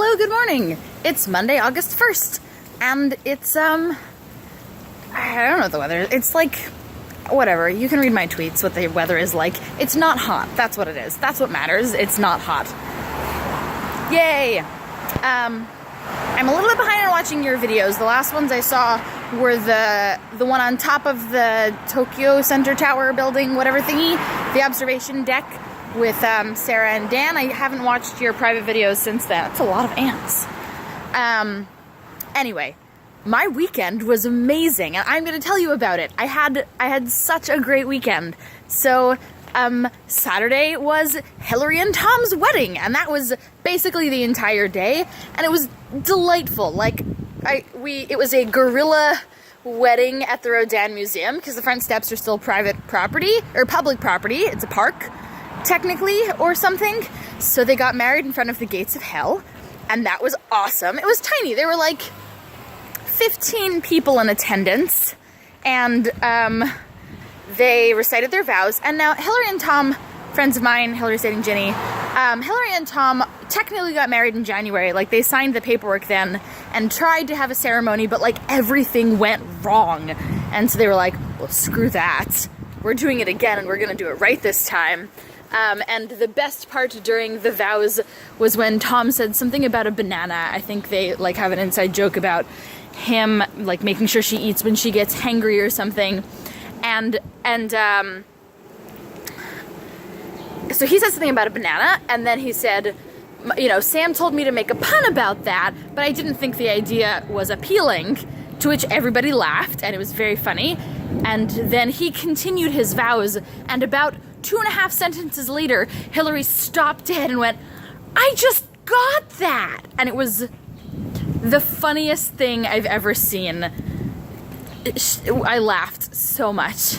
Hello, good morning. It's Monday, August 1st, and it's, I don't know what the weather is. It's like, whatever, you can read my tweets what the weather is like. It's not hot, that's what it is. That's what matters, it's not hot. Yay! I'm a little bit behind on watching your videos. The last ones I saw were the one on top of the Tokyo Center Tower building, whatever thingy, the observation deck with Sarah and Dan. I haven't watched your private videos since then. That's a lot of ants. Anyway, my weekend was amazing, and I'm going to tell you about it. I had such a great weekend. So, Saturday was Hillary and Tom's wedding, and that was basically the entire day, and it was delightful. Like, it was a guerrilla wedding at the Rodin Museum, because the front steps are still private property, or public property. It's a park, technically, or something. So they got married in front of the gates of hell, and that was awesome. It was tiny. There were like 15 people in attendance, and they recited their vows. And now Hillary and Tom, friends of mine, Hillary's dating Ginny, Hillary and Tom technically got married in January. Like, they signed the paperwork then and tried to have a ceremony, but like everything went wrong. And so they were like, well, screw that. We're doing it again, and we're gonna do it right this time. And the best part during the vows was when Tom said something about a banana. I think they like have an inside joke about him like making sure she eats when she gets hangry or something. And so he said something about a banana, and then he said, you know, Sam told me to make a pun about that, but I didn't think the idea was appealing, to which everybody laughed, and it was very funny. And then he continued his vows, and about 2.5 sentences later, Hillary stopped dead and went, I just got that! And it was the funniest thing I've ever seen. I laughed so much.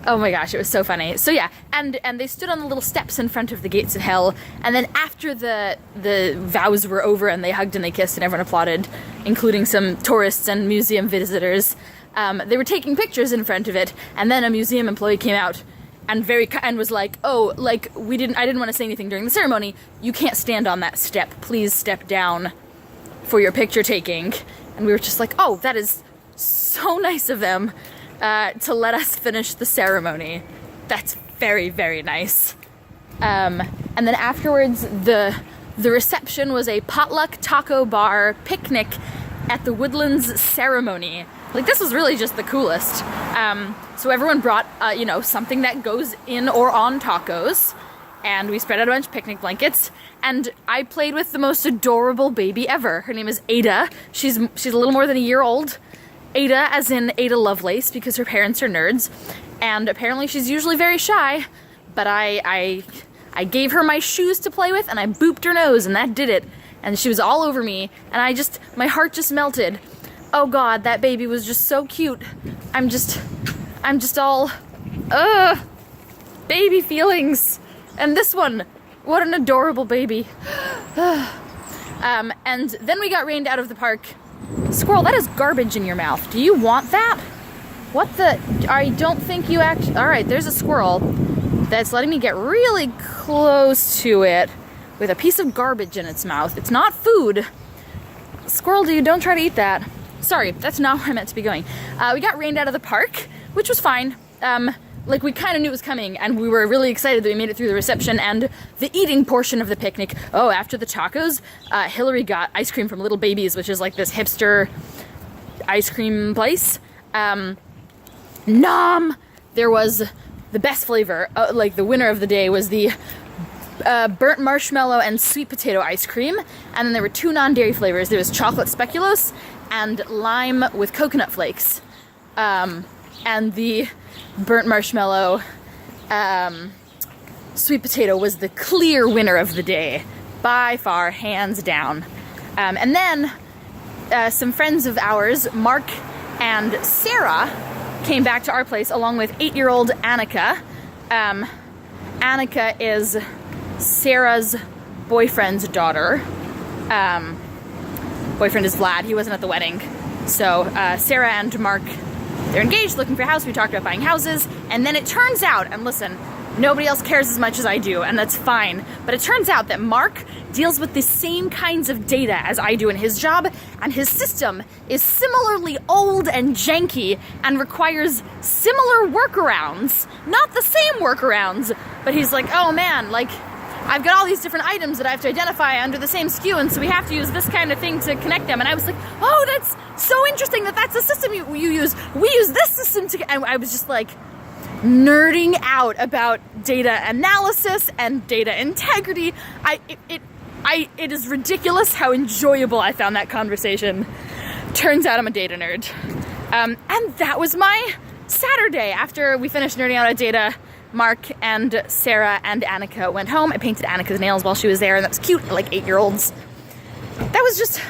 Oh my gosh, it was so funny. So yeah, and they stood on the little steps in front of the gates of hell, and then after the vows were over and they hugged and they kissed and everyone applauded, including some tourists and museum visitors, they were taking pictures in front of it, and then a museum employee came out and was like, oh, like, I didn't want to say anything during the ceremony. You can't stand on that step. Please step down for your picture taking. And we were just like, oh, that is so nice of them to let us finish the ceremony. That's very, very nice. And then afterwards, the reception was a potluck taco bar picnic at the Woodlands ceremony. Like, this was really just the coolest. So everyone brought, you know, something that goes in or on tacos, and we spread out a bunch of picnic blankets, and I played with the most adorable baby ever. Her name is Ada. She's a little more than a year old. Ada, as in Ada Lovelace, because her parents are nerds, and apparently she's usually very shy, but I gave her my shoes to play with, and I booped her nose, and that did it. And she was all over me, and my heart just melted. Oh god, that baby was just so cute. I'm just all, baby feelings. And this one, what an adorable baby. And then we got rained out of the park. Squirrel, that is garbage in your mouth. Do you want that? What the, I don't think you alright, there's a squirrel that's letting me get really close to it with a piece of garbage in its mouth. It's not food. Squirrel dude, don't try to eat that. Sorry, that's not where I meant to be going. We got rained out of the park, which was fine. Like, we kind of knew it was coming, and we were really excited that we made it through the reception and the eating portion of the picnic. Oh, after the tacos, Hillary got ice cream from Little Babies, which is like this hipster ice cream place. Nom! There was the best flavor, like the winner of the day was the burnt marshmallow and sweet potato ice cream, and then there were 2 non-dairy flavors. There was chocolate speculoos and lime with coconut flakes. And the burnt marshmallow sweet potato was the clear winner of the day, by far, hands down. And then some friends of ours, Mark and Sarah, came back to our place along with 8-year-old Annika. Annika is Sarah's boyfriend's daughter. Boyfriend is Vlad. He wasn't at the wedding. So Sarah and Mark, they're engaged, looking for a house. We talked about buying houses, and then it turns out, and listen, Nobody else cares as much as I do, and that's fine. But it turns out that Mark deals with the same kinds of data as I do in his job, and his system is similarly old and janky and requires similar workarounds. Not the same workarounds, but he's like, oh man, like, I've got all these different items that I have to identify under the same SKU, and so we have to use this kind of thing to connect them. And I was like, oh, that's so interesting that that's the system you use. We use this system to, and I was just like nerding out about data analysis and data integrity. It is ridiculous how enjoyable I found that conversation. Turns out I'm a data nerd. And that was my Saturday. After we finished nerding out on data, Mark and Sarah and Annika went home. I painted Annika's nails while she was there, and that was cute, like 8-year-olds. That was just,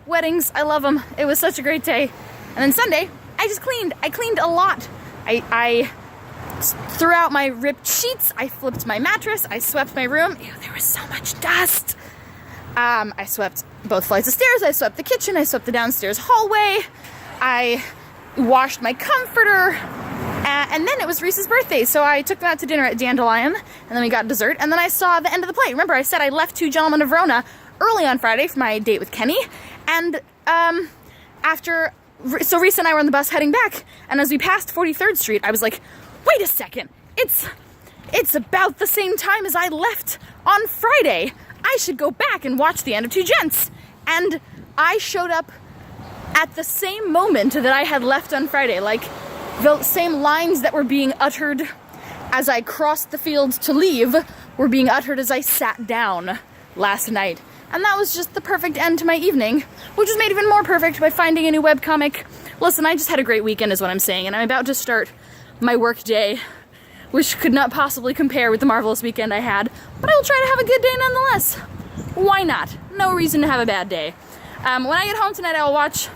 weddings, I love them. It was such a great day. And then Sunday, I just cleaned. I cleaned a lot. I threw out my ripped sheets, I flipped my mattress, I swept my room. Ew, there was so much dust. I swept both flights of stairs, I swept the kitchen, I swept the downstairs hallway, I washed my comforter. And then it was Reese's birthday, so I took them out to dinner at Dandelion, and then we got dessert, and then I saw the end of the play. Remember, I said I left Two Gentlemen of Verona early on Friday for my date with Kenny, and so Reese and I were on the bus heading back, and as we passed 43rd Street, I was like, wait a second, it's about the same time as I left on Friday. I should go back and watch the end of Two Gents. And I showed up at the same moment that I had left on Friday, like, the same lines that were being uttered as I crossed the field to leave were being uttered as I sat down last night. And that was just the perfect end to my evening, which was made even more perfect by finding a new webcomic. Listen, I just had a great weekend is what I'm saying, and I'm about to start my work day, which could not possibly compare with the marvelous weekend I had, but I will try to have a good day nonetheless. Why not? No reason to have a bad day. When I get home tonight, I will watch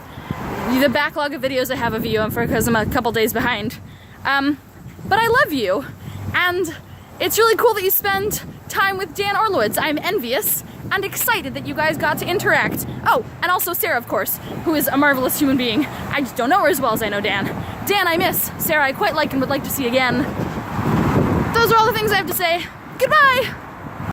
the backlog of videos I have of you because I'm a couple days behind. But I love you, and it's really cool that you spend time with Dan Orlowitz. I'm envious and excited that you guys got to interact. Oh, and also Sarah, of course, who is a marvelous human being. I just don't know her as well as I know Dan. Dan, I miss. Sarah, I quite like and would like to see again. Those are all the things I have to say. Goodbye!